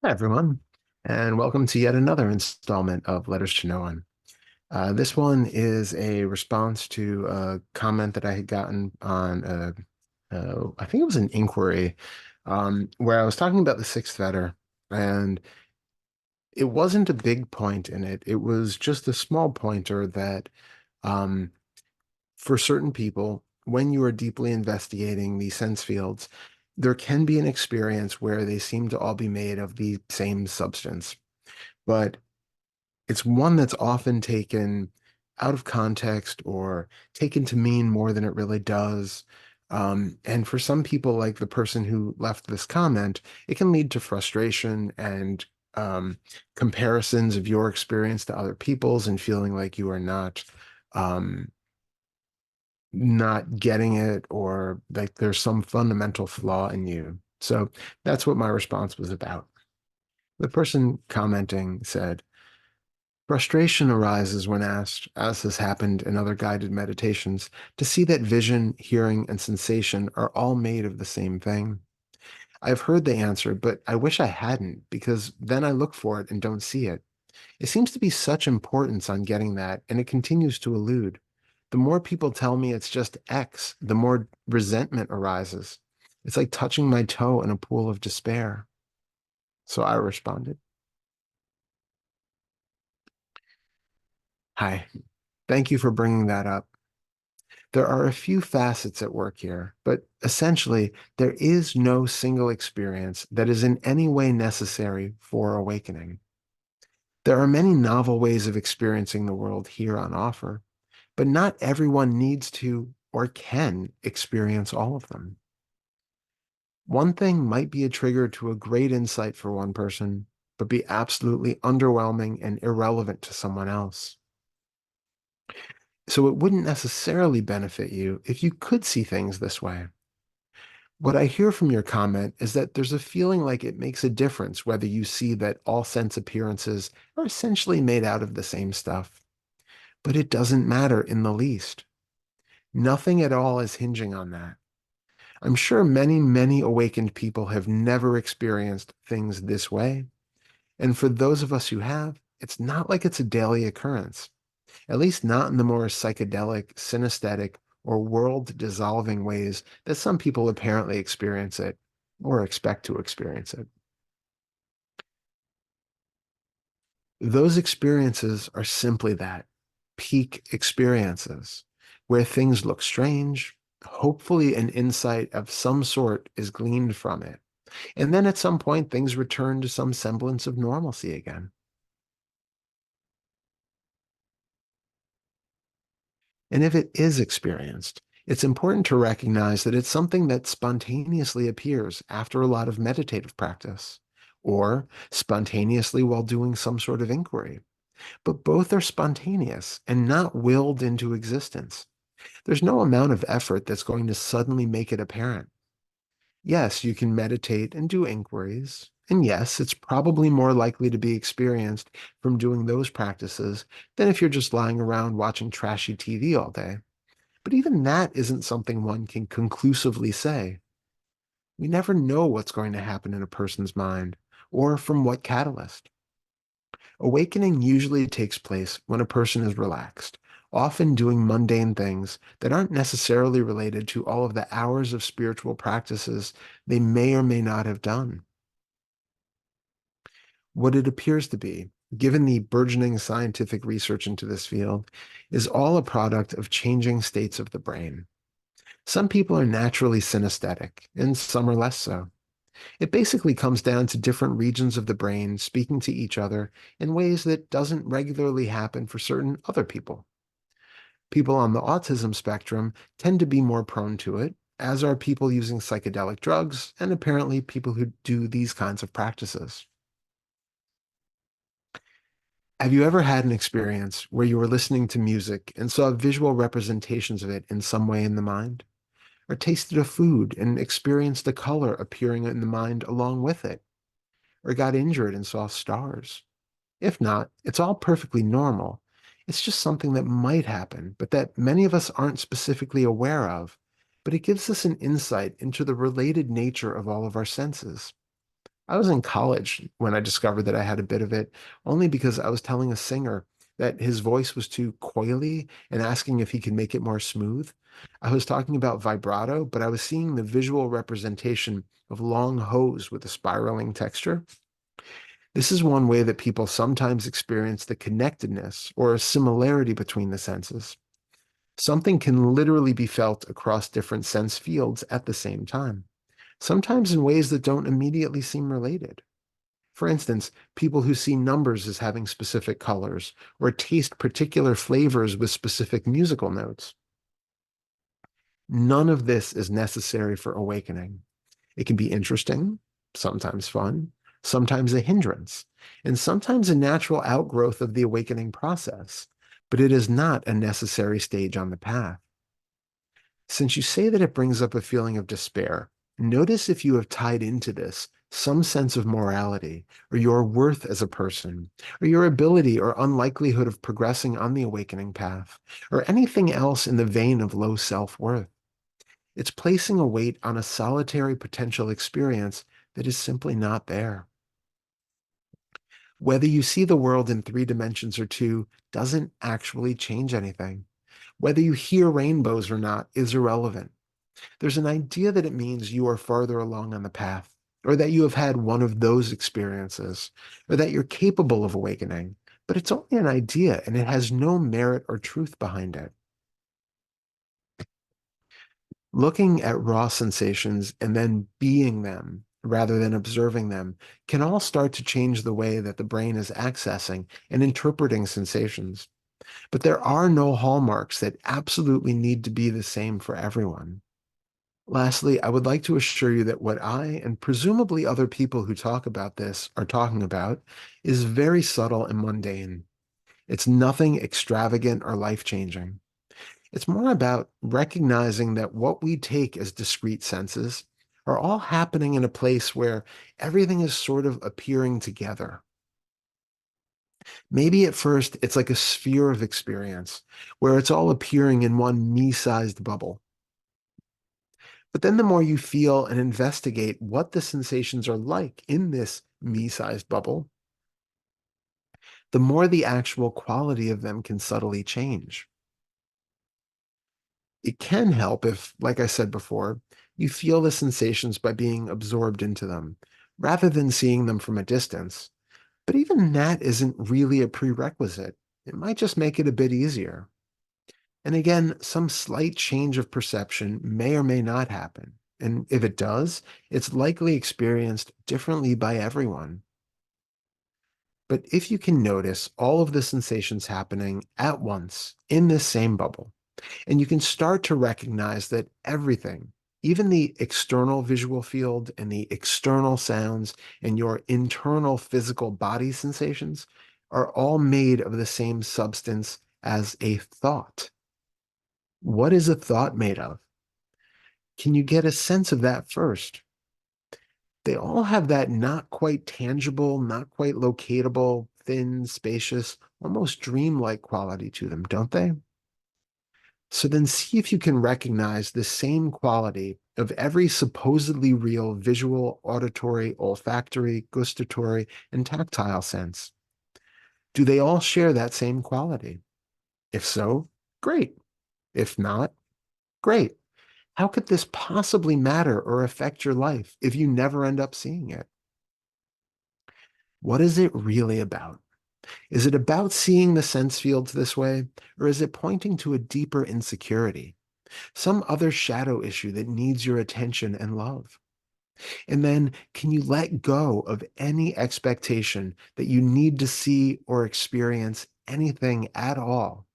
Hi, everyone, and welcome to yet another installment of Letters to No One. This one is a response to a comment that I had gotten on, I think it was an inquiry, where I was talking about the sixth fetter, and it wasn't a big point in it. It was just a small pointer that, um, for certain people, when you are deeply investigating the sense fields, there can be an experience where they seem to all be made of the same substance. But it's one that's often taken out of context or taken to mean more than it really does. And for some people, like the person who left this comment, it can lead to frustration and um, comparisons of your experience to other people's and feeling like you are um, not getting it or like there's some fundamental flaw in you. So that's what my response was about. The person commenting said, frustration arises when asked, as has happened in other guided meditations, to see that vision, hearing, and sensation are all made of the same thing. I've heard the answer, but I wish I hadn't, because then I look for it and don't see it. It seems to be such importance on getting that, and it continues to elude. The more people tell me it's just X, the more resentment arises. It's like touching my toe in a pool of despair. So I responded, hi, thank you for bringing that up. There are a few facets at work here, but essentially, there is no single experience that is in any way necessary for awakening. There are many novel ways of experiencing the world here on offer, but not everyone needs to or can experience all of them. One thing might be a trigger to a great insight for one person, but be absolutely underwhelming and irrelevant to someone else. So it wouldn't necessarily benefit you if you could see things this way. What I hear from your comment is that there's a feeling like it makes a difference whether you see that all sense appearances are essentially made out of the same stuff. But it doesn't matter in the least. Nothing at all is hinging on that. I'm sure many, many awakened people have never experienced things this way. And for those of us who have, it's not like it's a daily occurrence, at least not in the more psychedelic, synesthetic, or world dissolving ways that some people apparently experience it or expect to experience it. Those experiences are simply that, peak experiences, where things look strange. Hopefully, an insight of some sort is gleaned from it. And then at some point, things return to some semblance of normalcy again. And if it is experienced, it's important to recognize that it's something that spontaneously appears after a lot of meditative practice, or spontaneously while doing some sort of inquiry. But both are spontaneous and not willed into existence. There's no amount of effort that's going to suddenly make it apparent. Yes, you can meditate and do inquiries. And yes, it's probably more likely to be experienced from doing those practices than if you're just lying around watching trashy TV all day. But even that isn't something one can conclusively say. We never know what's going to happen in a person's mind or from what catalyst. Awakening usually takes place when a person is relaxed, often doing mundane things that aren't necessarily related to all of the hours of spiritual practices they may or may not have done. What it appears to be, given the burgeoning scientific research into this field, is all a product of changing states of the brain. Some people are naturally synesthetic, and some are less so. It basically comes down to different regions of the brain speaking to each other in ways that doesn't regularly happen for certain other people. People on the autism spectrum tend to be more prone to it, as are people using psychedelic drugs and apparently people who do these kinds of practices. Have you ever had an experience where you were listening to music and saw visual representations of it in some way in the mind? Or tasted a food and experienced the color appearing in the mind along with it? Or got injured and saw stars? If not, it's all perfectly normal. It's just something that might happen, but that many of us aren't specifically aware of. But it gives us an insight into the related nature of all of our senses. I was in college when I discovered that I had a bit of it, only because I was telling a singer that his voice was too coily and asking if he could make it more smooth. I was talking about vibrato, but I was seeing the visual representation of long hose with a spiraling texture. This is one way that people sometimes experience the connectedness or a similarity between the senses. Something can literally be felt across different sense fields at the same time, sometimes in ways that don't immediately seem related. For instance, people who see numbers as having specific colors or taste particular flavors with specific musical notes. None of this is necessary for awakening. It can be interesting, sometimes fun, sometimes a hindrance, and sometimes a natural outgrowth of the awakening process, but it is not a necessary stage on the path. Since you say that it brings up a feeling of despair, notice if you have tied into this some sense of morality, or your worth as a person, or your ability or unlikelihood of progressing on the awakening path, or anything else in the vein of low self-worth. It's placing a weight on a solitary potential experience that is simply not there. Whether you see the world in 3 dimensions or two doesn't actually change anything. Whether you hear rainbows or not is irrelevant. There's an idea that it means you are farther along on the path, or that you have had one of those experiences, or that you're capable of awakening. But it's only an idea and it has no merit or truth behind it. Looking at raw sensations and then being them rather than observing them can all start to change the way that the brain is accessing and interpreting sensations. But there are no hallmarks that absolutely need to be the same for everyone. Lastly, I would like to assure you that what I and presumably other people who talk about this are talking about is very subtle and mundane. It's nothing extravagant or life-changing. It's more about recognizing that what we take as discrete senses are all happening in a place where everything is sort of appearing together. Maybe at first it's like a sphere of experience where it's all appearing in one me-sized bubble. But then the more you feel and investigate what the sensations are like in this me-sized bubble, the more the actual quality of them can subtly change. It can help if, like I said before, you feel the sensations by being absorbed into them, rather than seeing them from a distance. But even that isn't really a prerequisite. It might just make it a bit easier. And again, some slight change of perception may or may not happen. And if it does, it's likely experienced differently by everyone. But if you can notice all of the sensations happening at once in this same bubble, and you can start to recognize that everything, even the external visual field and the external sounds and your internal physical body sensations are all made of the same substance as a thought. What is a thought made of? Can you get a sense of that first? They all have that not quite tangible, not quite locatable, thin, spacious, almost dreamlike quality to them, don't they? So then see if you can recognize the same quality of every supposedly real visual, auditory, olfactory, gustatory, and tactile sense. Do they all share that same quality? If so, great. If not, great. How could this possibly matter or affect your life if you never end up seeing it? What is it really about? Is it about seeing the sense fields this way, or is it pointing to a deeper insecurity? Some other shadow issue that needs your attention and love? And then can you let go of any expectation that you need to see or experience anything at all,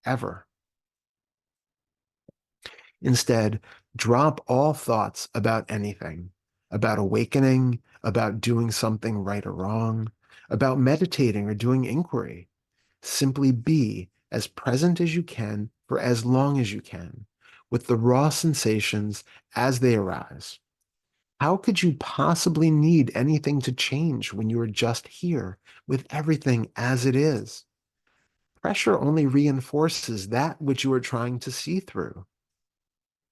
ever? Instead, drop all thoughts about anything, about awakening, about doing something right or wrong, about meditating or doing inquiry. Simply be as present as you can for as long as you can, with the raw sensations as they arise. How could you possibly need anything to change when you are just here with everything as it is? Pressure only reinforces that which you are trying to see through.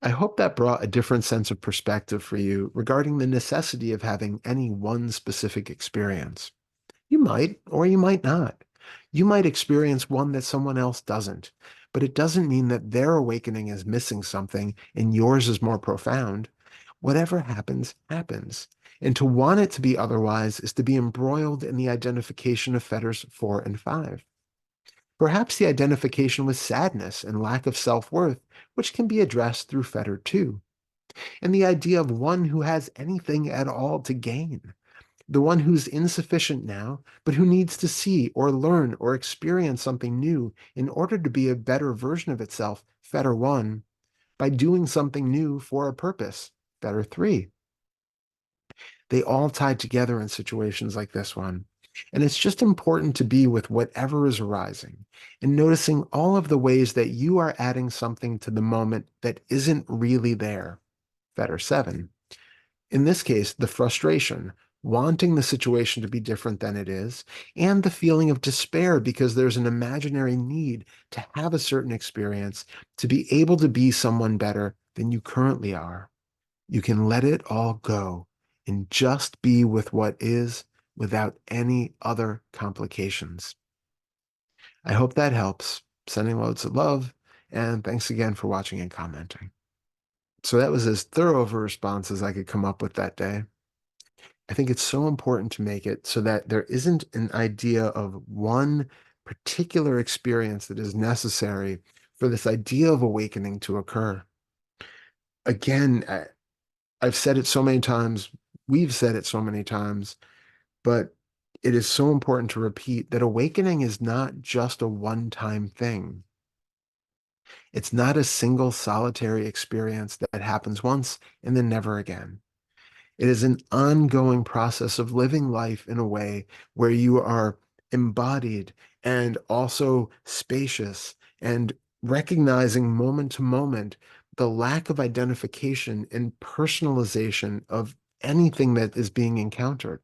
I hope that brought a different sense of perspective for you regarding the necessity of having any one specific experience. You might, or you might not. You might experience one that someone else doesn't, but it doesn't mean that their awakening is missing something and yours is more profound. Whatever happens, happens. And to want it to be otherwise is to be embroiled in the identification of fetters 4 and 5. Perhaps the identification with sadness and lack of self-worth, which can be addressed through fetter 2, and the idea of one who has anything at all to gain, the one who's insufficient now, but who needs to see or learn or experience something new in order to be a better version of itself, fetter 1, by doing something new for a purpose, fetter 3. They all tie together in situations like this one. And it's just important to be with whatever is arising and noticing all of the ways that you are adding something to the moment that isn't really there, fetter 7. In this case, the frustration, wanting the situation to be different than it is, and the feeling of despair because there's an imaginary need to have a certain experience to be able to be someone better than you currently are. You can let it all go and just be with what is without any other complications. I hope that helps. Sending loads of love, and thanks again for watching and commenting. So that was as thorough of a response as I could come up with that day. I think it's so important to make it so that there isn't an idea of one particular experience that is necessary for this idea of awakening to occur. Again, I've said it so many times, we've said it so many times, but it is so important to repeat that awakening is not just a one-time thing. It's not a single solitary experience that happens once and then never again. It is an ongoing process of living life in a way where you are embodied and also spacious and recognizing moment to moment the lack of identification and personalization of anything that is being encountered.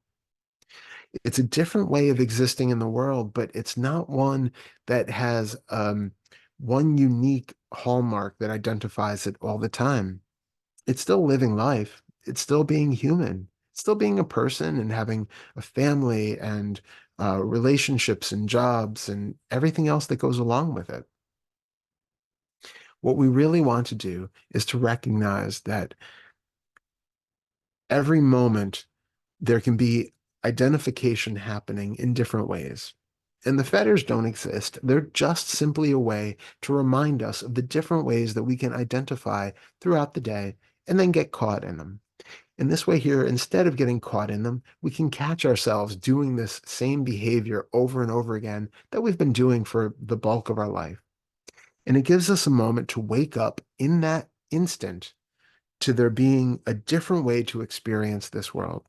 It's a different way of existing in the world, but it's not one that has one unique hallmark that identifies it all the time. It's still living life. It's still being human. It's still being a person and having a family and relationships and jobs and everything else that goes along with it. What we really want to do is to recognize that every moment there can be identification happening in different ways. And the fetters don't exist. They're just simply a way to remind us of the different ways that we can identify throughout the day and then get caught in them. In this way here, instead of getting caught in them, we can catch ourselves doing this same behavior over and over again that we've been doing for the bulk of our life. And it gives us a moment to wake up in that instant to there being a different way to experience this world,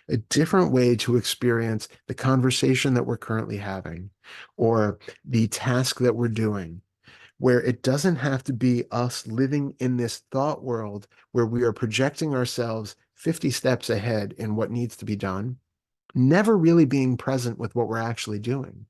a different way to experience the conversation that we're currently having or the task that we're doing, where it doesn't have to be us living in this thought world where we are projecting ourselves 50 steps ahead in what needs to be done, never really being present with what we're actually doing.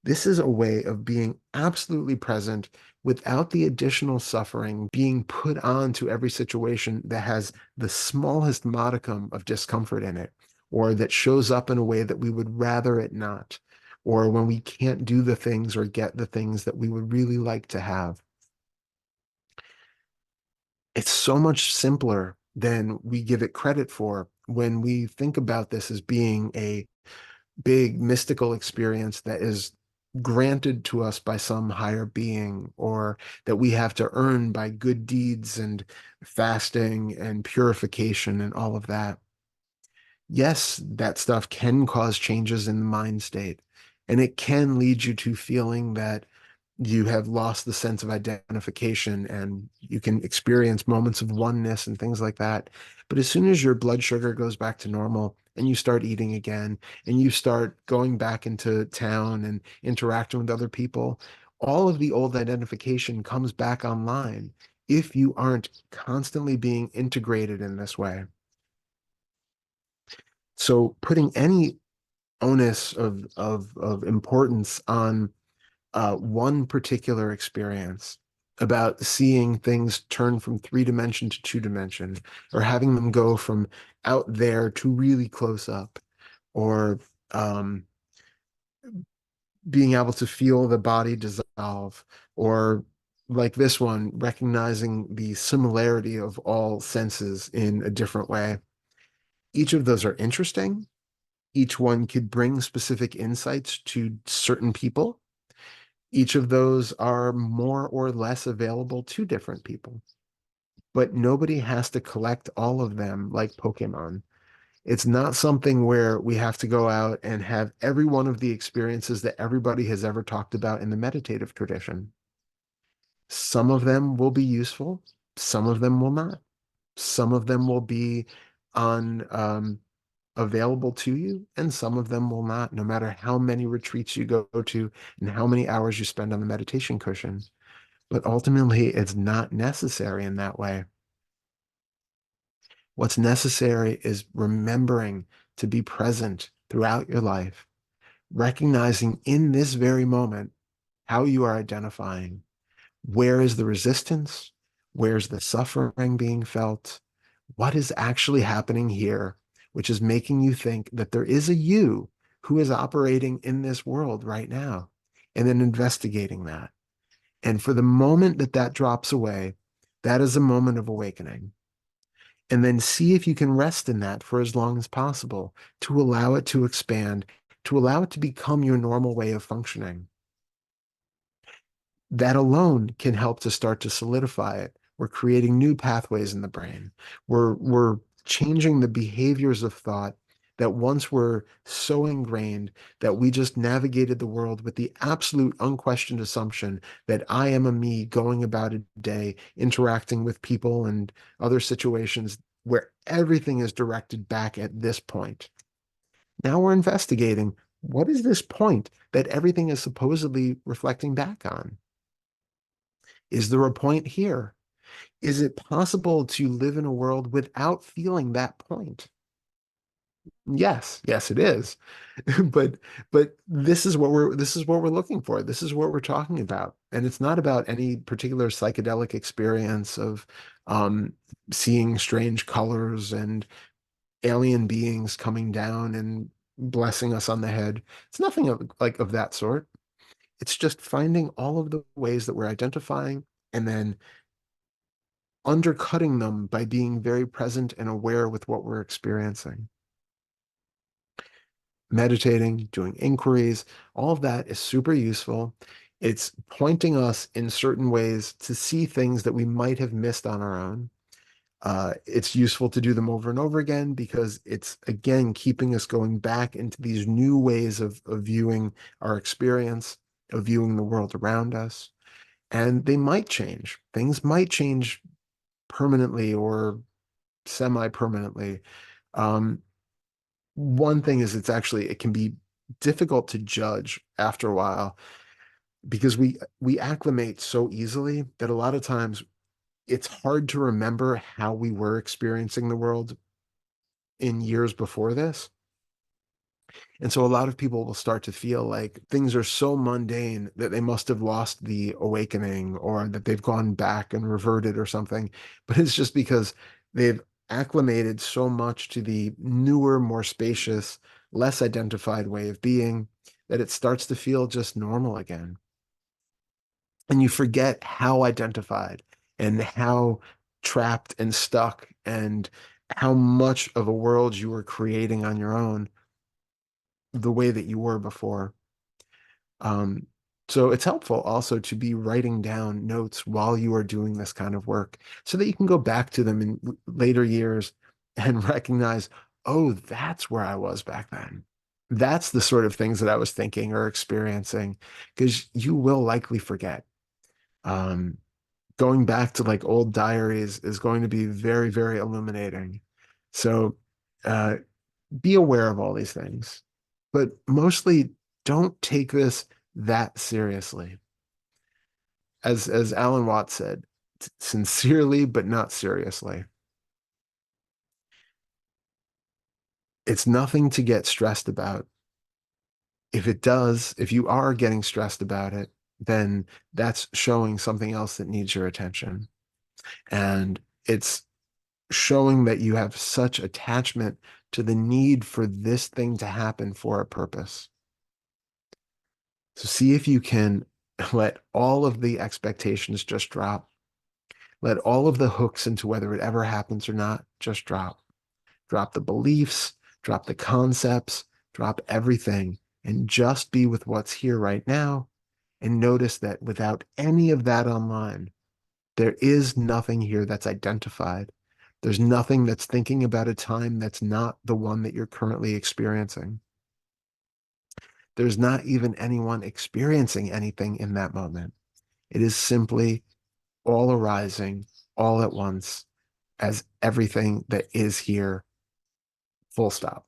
This is a way of being absolutely present without the additional suffering being put on to every situation that has the smallest modicum of discomfort in it, or that shows up in a way that we would rather it not, or when we can't do the things or get the things that we would really like to have. It's so much simpler than we give it credit for when we think about this as being a big mystical experience that is granted to us by some higher being, or that we have to earn by good deeds and fasting and purification and all of that. Yes, that stuff can cause changes in the mind state, and it can lead you to feeling that you have lost the sense of identification and you can experience moments of oneness and things like that. But as soon as your blood sugar goes back to normal and you start eating again and you start going back into town and interacting with other people, all of the old identification comes back online if you aren't constantly being integrated in this way. So putting any onus of importance on one particular experience about seeing things turn from 3 dimension to 2 dimension, or having them go from out there to really close up, or um, being able to feel the body dissolve, or like this one, recognizing the similarity of all senses in a different way. Each of those are interesting. Each one could bring specific insights to certain people. Each of those are more or less available to different people, but nobody has to collect all of them like Pokemon. It's not something where we have to go out and have every one of the experiences that everybody has ever talked about in the meditative tradition. Some of them will be useful, some of them will not. Some of them will be on available to you, and some of them will not, no matter how many retreats you go to and how many hours you spend on the meditation cushion. But ultimately, it's not necessary in that way. What's necessary is remembering to be present throughout your life, recognizing in this very moment how you are identifying. Where is the resistance? Where's the suffering being felt? What is actually happening here, which is making you think that there is a you who is operating in this world right now, and then investigating that. And for the moment that that drops away, that is a moment of awakening. And then see if you can rest in that for as long as possible to allow it to expand, to allow it to become your normal way of functioning. That alone can help to start to solidify it. We're creating new pathways in the brain. We're changing the behaviors of thought that once were so ingrained that we just navigated the world with the absolute unquestioned assumption that I am a me going about a day, interacting with people and other situations where everything is directed back at this point. Now we're investigating, what is this point that everything is supposedly reflecting back on? Is there a point here? Is it possible to live in a world without feeling that point? Yes, yes, it is. But this is what we're looking for. This is what we're talking about. And it's not about any particular psychedelic experience of um, seeing strange colors and alien beings coming down and blessing us on the head. It's nothing of that sort. It's just finding all of the ways that we're identifying and then undercutting them by being very present and aware with what we're experiencing. Meditating, doing inquiries, all of that is super useful. It's pointing us in certain ways to see things that we might have missed on our own. It's useful to do them over and over again because it's, again, keeping us going back into these new ways of viewing our experience, of viewing the world around us. And they might change. Things might change permanently or semi-permanently. Um, One thing is it can be difficult to judge after a while because we acclimate so easily that a lot of times it's hard to remember how we were experiencing the world in years before this. And so a lot of people will start to feel like things are so mundane that they must have lost the awakening or that they've gone back and reverted or something. But it's just because they've acclimated so much to the newer, more spacious, less identified way of being that it starts to feel just normal again. And you forget how identified and how trapped and stuck and how much of a world you were creating on your own the way that you were before. Um, so it's helpful also to be writing down notes while you are doing this kind of work so that you can go back to them in later years and recognize, oh, that's where I was back then. That's the sort of things that I was thinking or experiencing, because you will likely forget. Um, Going back to like old diaries is going to be very, very illuminating. So, uh, be aware of all these things, but mostly don't take this that seriously. As Alan Watts said, sincerely but not seriously. It's nothing to get stressed about. If you are getting stressed about it, then that's showing something else that needs your attention. And it's showing that you have such attachment to the need for this thing to happen for a purpose. So see if you can let all of the expectations just drop. Let all of the hooks into whether it ever happens or not just drop. Drop the beliefs, drop the concepts, drop everything, and just be with what's here right now. And notice that without any of that online, there is nothing here that's identified. There's nothing that's thinking about a time that's not the one that you're currently experiencing. There's not even anyone experiencing anything in that moment. It is simply all arising all at once as everything that is here, full stop.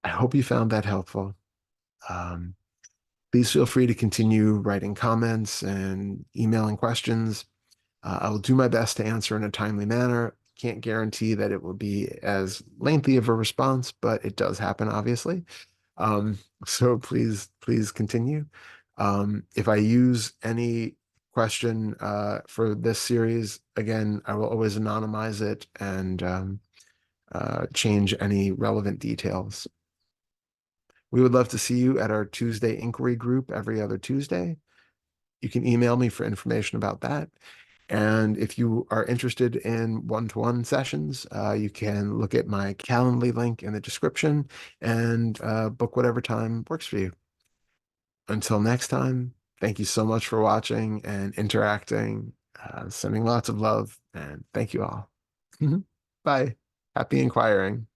I hope you found that helpful. Um, Please feel free to continue writing comments and emailing questions. I will do my best to answer in a timely manner. Can't guarantee that it will be as lengthy of a response, but it does happen, obviously. Um, so please continue. If I use any question for this series, again, I will always anonymize it and change any relevant details. We would love to see you at our Tuesday inquiry group every other Tuesday. You can email me for information about that. And if you are interested in one-to-one sessions, you can look at my Calendly link in the description and book whatever time works for you. Until next time, thank you so much for watching and interacting, sending lots of love, and thank you all. Bye. Happy inquiring.